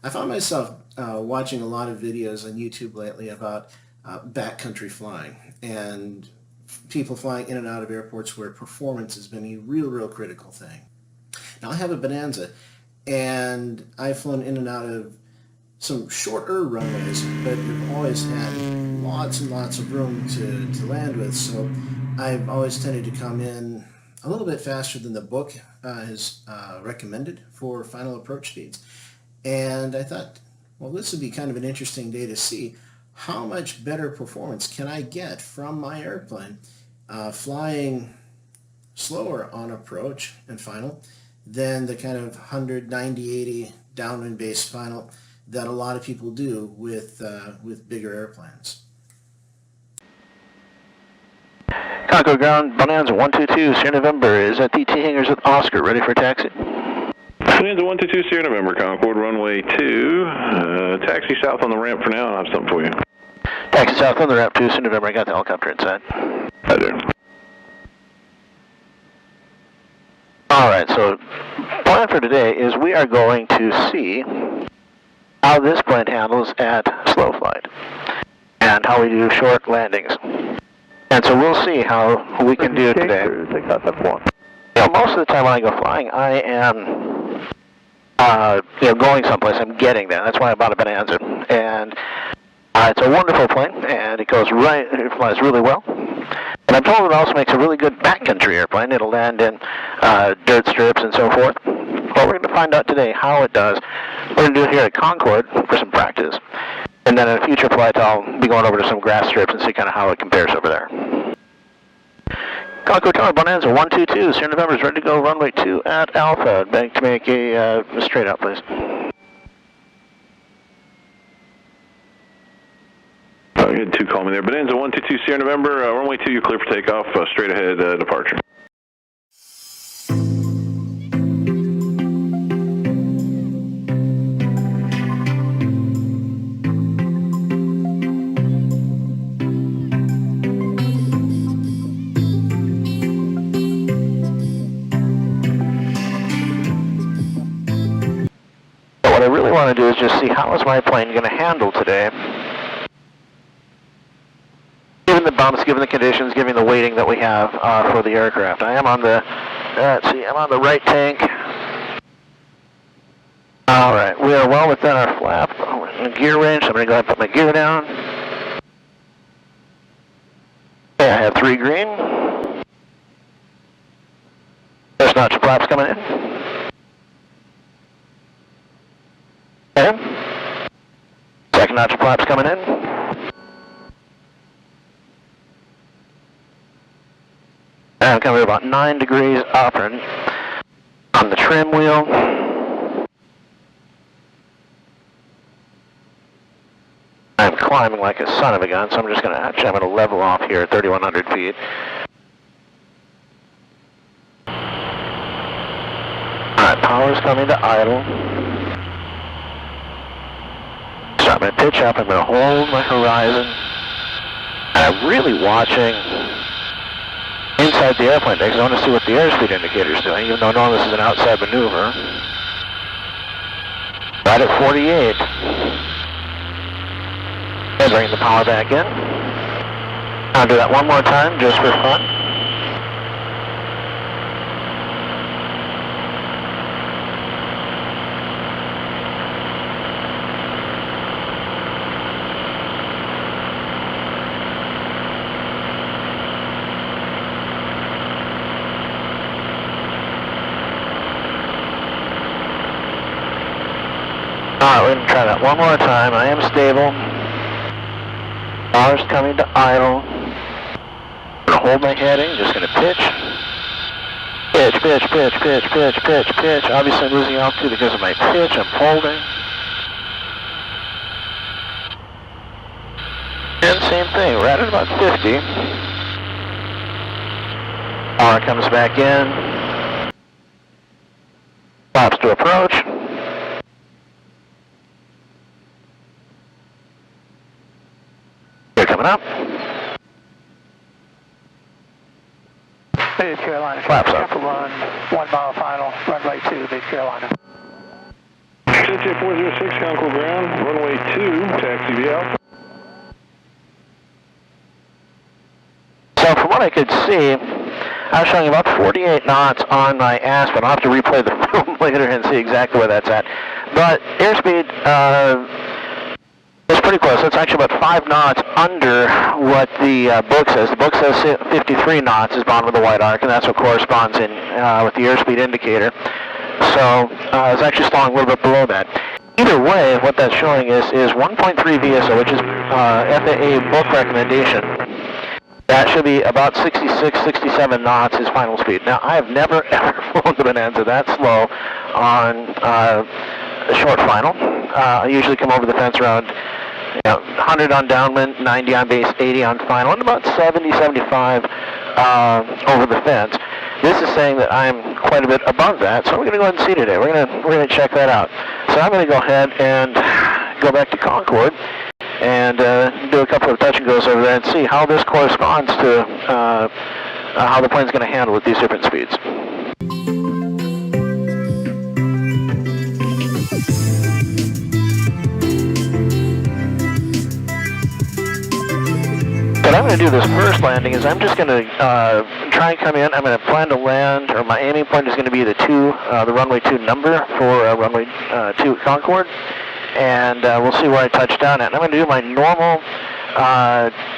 I found myself watching a lot of videos on YouTube lately about backcountry flying and people flying in and out of airports where performance has been a real critical thing. Now I have a Bonanza and I've flown in and out of some shorter runways, but we've always had lots and lots of room to land with, so I've always tended to come in a little bit faster than the book has recommended for final approach speeds. And I thought, well, this would be kind of an interesting day to see how much better performance can I get from my airplane flying slower on approach and final than the kind of 100, 90, 80 downwind based final that a lot of people do with bigger airplanes. Concord Ground, Bonanza 122, Sierra November is at the T-hangars with Oscar, ready for taxi. Bonanza 122, Sierra November, Concord, runway 2. Taxi south on the ramp for now, I'll have something for you. Taxi south on the ramp 2, Sierra November, I got the helicopter inside. Hi there. Alright, so plan for today is we are going to see how this plane handles at slow flight and how we do short landings. And so we'll see how we can do today. You know, most of the time when I go flying, I am going someplace. I'm getting there. That's why I bought a Bonanza. And it's a wonderful plane, and it flies really well. And I'm told it also makes a really good backcountry airplane. It'll land in dirt strips and so forth. Well, we're going to find out today how it does. We're going to do it here at Concord for some practice. And then in a future flight, I'll be going over to some grass strips and see kind of how it compares over there. Concord Tower, Bonanza 122, Sierra November is ready to go, runway 2 at Alpha. Bank to make a straight out, please. You had 2 call me there. Bonanza 122, Sierra November, runway 2, you're clear for takeoff, straight ahead departure. What I really want to do is just see how is my plane going to handle today. Given the bumps, given the conditions, given the weighting that we have for the aircraft. I am on the, I'm on the right tank. All right, we are well within our flap gear range, so I'm going to go ahead and put my gear down. Okay, I have 3 green. There's notch of flaps coming in. Okay. Second notch of flaps coming in. And I'm coming about 9 degrees up and on the trim wheel. I'm climbing like a son of a gun, so I'm just going to actually, I'm going to level off here at 3,100 feet. Alright, power's coming to idle. So I'm going to pitch up, I'm going to hold my horizon. And I'm really watching inside the airplane because I want to see what the airspeed indicator is doing, even though normally this is an outside maneuver. Right at 48. And bring the power back in. I'll do that one more time just for fun. Alright, we're going to try that one more time. I am stable. Power's coming to idle. I'm going to hold my heading, just going to pitch. Pitch, pitch, pitch, pitch, pitch, pitch, pitch. Obviously I'm losing altitude because of my pitch. I'm holding. And same thing, we're at about 50. Power comes back in. Flaps to approach. Coming up. Mid Carolina. Flaps up. Run 1 mile final, runway 2, Mid Carolina. CJ 406, Concord ground, runway 2, taxi V Alpha. So from what I could see, I was showing about 48 knots on my aspect. I'll have to replay the film later and see exactly where that's at. But airspeed is pretty close. It's actually about 5 knots under what the book says. The book says 53 knots is bottom of the white arc, and that's what corresponds in with the airspeed indicator. So it's actually stalling a little bit below that. Either way, what that's showing is 1.3 VSO, which is FAA book recommendation. That should be about 66, 67 knots is final speed. Now, I have never, ever flown the Bonanza that slow on a short final. I usually come over the fence around 100 on downwind, 90 on base, 80 on final, and about 70, 75 over the fence. This is saying that I'm quite a bit above that, so we're going to go ahead and see today. We're going to check that out. So I'm going to go ahead and go back to Concord and do a couple of touch and goes over there and see how this corresponds to how the plane's going to handle at these different speeds. What I'm going to do this first landing is I'm just going to try and come in. I'm going to plan to land, or my aiming point is going to be the runway 2 number for runway 2 at Concord. And we'll see where I touch down at. And I'm going to do my normal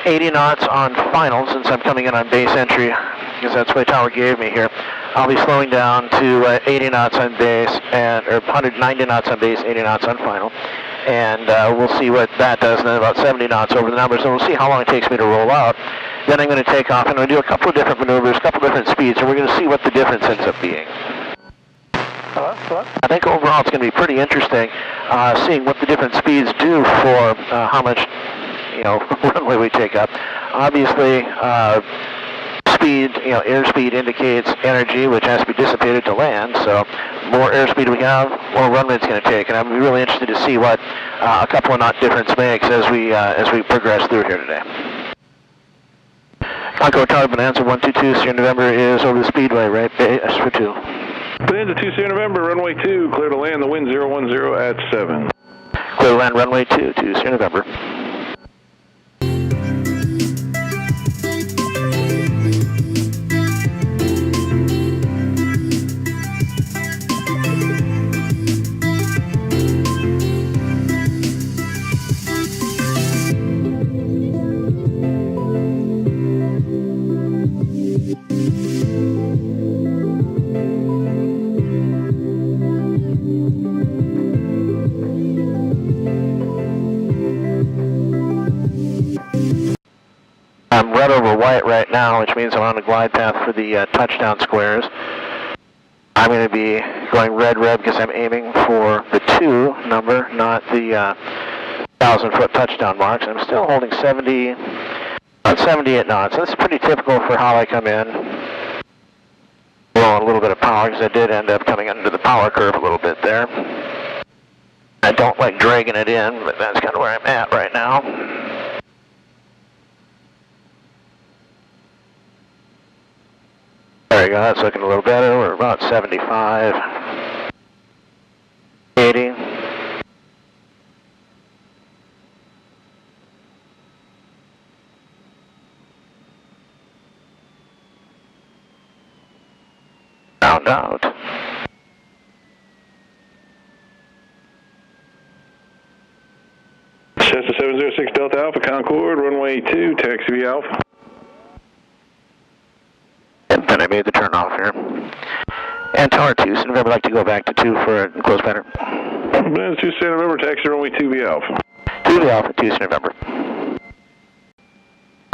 80 knots on final since I'm coming in on base entry, because that's what the tower gave me here. I'll be slowing down to 80 knots on base, or 190 knots on base, 80 knots on final. And we'll see what that does, and then about 70 knots over the numbers, and we'll see how long it takes me to roll out. Then I'm going to take off, and I'm going to do a couple of different maneuvers, a couple of different speeds, and we're going to see what the difference ends up being. Hello? Hello? I think overall it's going to be pretty interesting seeing what the different speeds do for how much runway we take up. Obviously, speed, airspeed indicates energy, which has to be dissipated to land. So, more airspeed we have, more runway it's going to take, and I'm really interested to see what a couple of knot difference makes as we progress through here today. Concord Tower Bonanza 122 Sierra November is over the speedway, right? Base for 2. Bonanza 2 Sierra November, runway 2, clear to land, the wind 010 at 7. Clear to land, runway 2 to Sierra November. I'm red over white right now, which means I'm on a glide path for the touchdown squares. I'm going to be going red because I'm aiming for the 2 number, not the 1,000-foot touchdown marks. I'm still holding 70, about 78 knots. That's pretty typical for how I come in. Blowing a little bit of power because I did end up coming under the power curve a little bit there. I don't like dragging it in, but that's kind of where I'm at right now. There we go, that's looking a little better. We're about 75, 80. Round out. Cessna 706 Delta Alpha, Concord, runway 2, taxi V Alpha. And then I made the turn off here. And Tower 2, so November, I'd like to go back to 2 for a close pattern. Bonanza 2 Sierra November, taxi runway 2 V Alpha. 2 V Alpha, 2 November.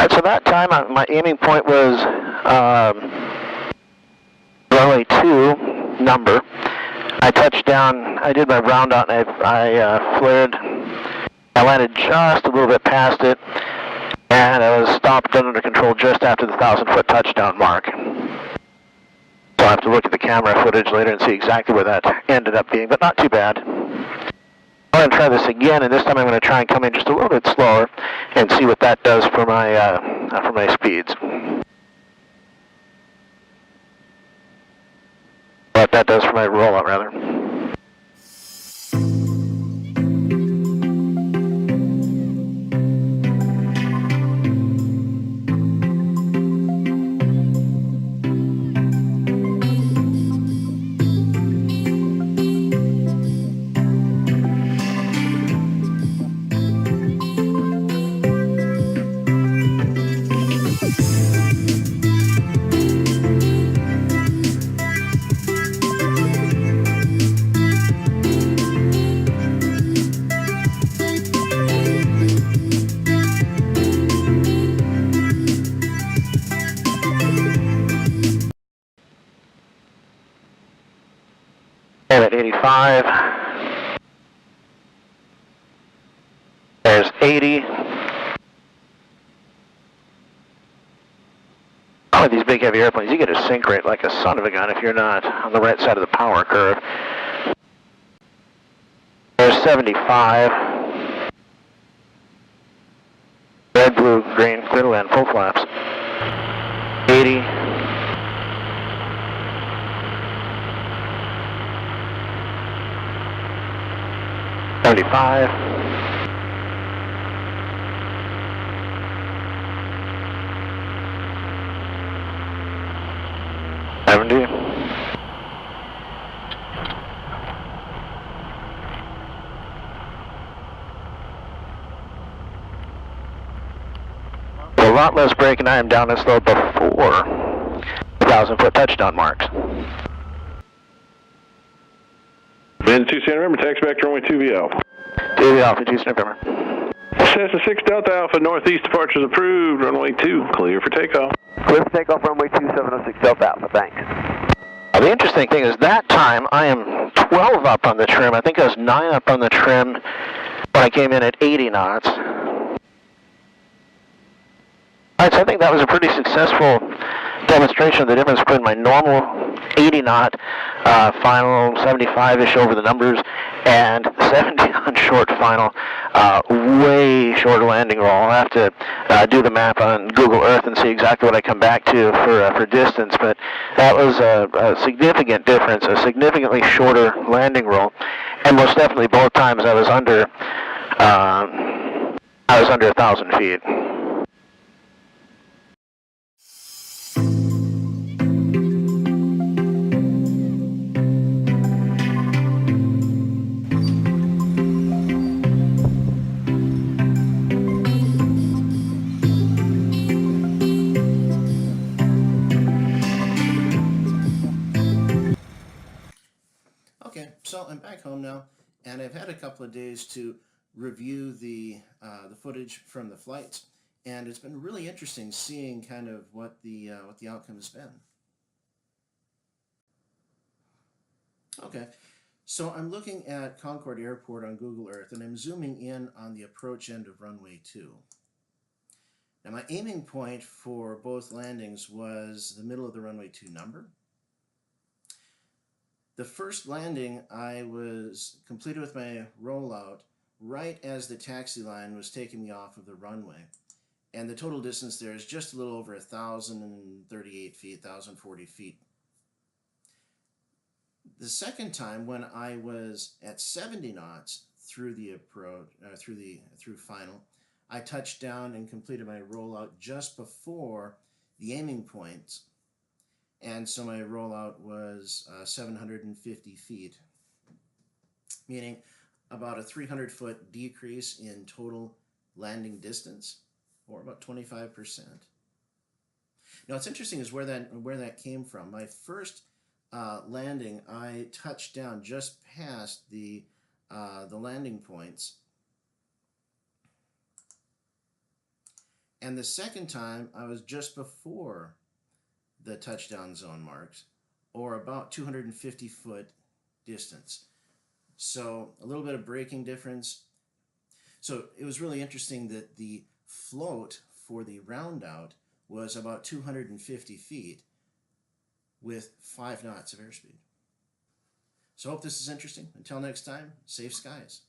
Alright, so that time my aiming point was runway 2 number. I touched down, I did my round out, and I flared. I landed just a little bit past it. And I was stopped under control just after the 1,000-foot touchdown mark. So I'll have to look at the camera footage later and see exactly where that ended up being, but not too bad. I'm going to try this again, and this time I'm going to try and come in just a little bit slower and see what that does for my speeds. What that does for my rollout, rather. at 85. There's 80. Oh, these big heavy airplanes, you get a sink rate like a son of a gun if you're not on the right side of the power curve. There's 75. Red, blue, green, clear to land, full flaps. 80. $75. 70. A lot less brake, and I am down this slope before 1,000-foot touchdown marks. Bend 2 November, taxi back to runway 2V Alpha. 2V Alpha, 2 November. Cessna 6 Delta Alpha, northeast departures approved, runway 2, clear for takeoff. Clear for takeoff, runway 2706 Delta Alpha, thanks. Now, the interesting thing is that time I am 12 up on the trim. I think I was 9 up on the trim when I came in at 80 knots. Alright, so I think that was a pretty successful demonstration of the difference between my normal 80 knot final 75-ish over the numbers and 70 on short final, way shorter landing roll. I'll have to do the map on Google Earth and see exactly what I come back to for distance, but that was a significant difference, a significantly shorter landing roll, and most definitely both times I was under 1,000 feet. Okay, so I'm back home now, and I've had a couple of days to review the footage from the flights, and it's been really interesting seeing kind of what the outcome has been. Okay, so I'm looking at Concord Airport on Google Earth, and I'm zooming in on the approach end of runway 2. Now my aiming point for both landings was the middle of the runway 2 number. The first landing, I was completed with my rollout right as the taxi line was taking me off of the runway. And the total distance there is just a little over 1,038 feet, 1,040 feet. The second time, when I was at 70 knots through the approach, through final, I touched down and completed my rollout just before the aiming point. And so my rollout was 750 feet, meaning about a 300-foot decrease in total landing distance, or about 25%. Now, what's interesting is where that came from. My first landing, I touched down just past the landing points, and the second time I was just before the touchdown zone marks, or about 250-foot distance. So a little bit of braking difference. So it was really interesting that the float for the round out was about 250 feet with 5 knots of airspeed. So I hope this is interesting. Until next time, safe skies.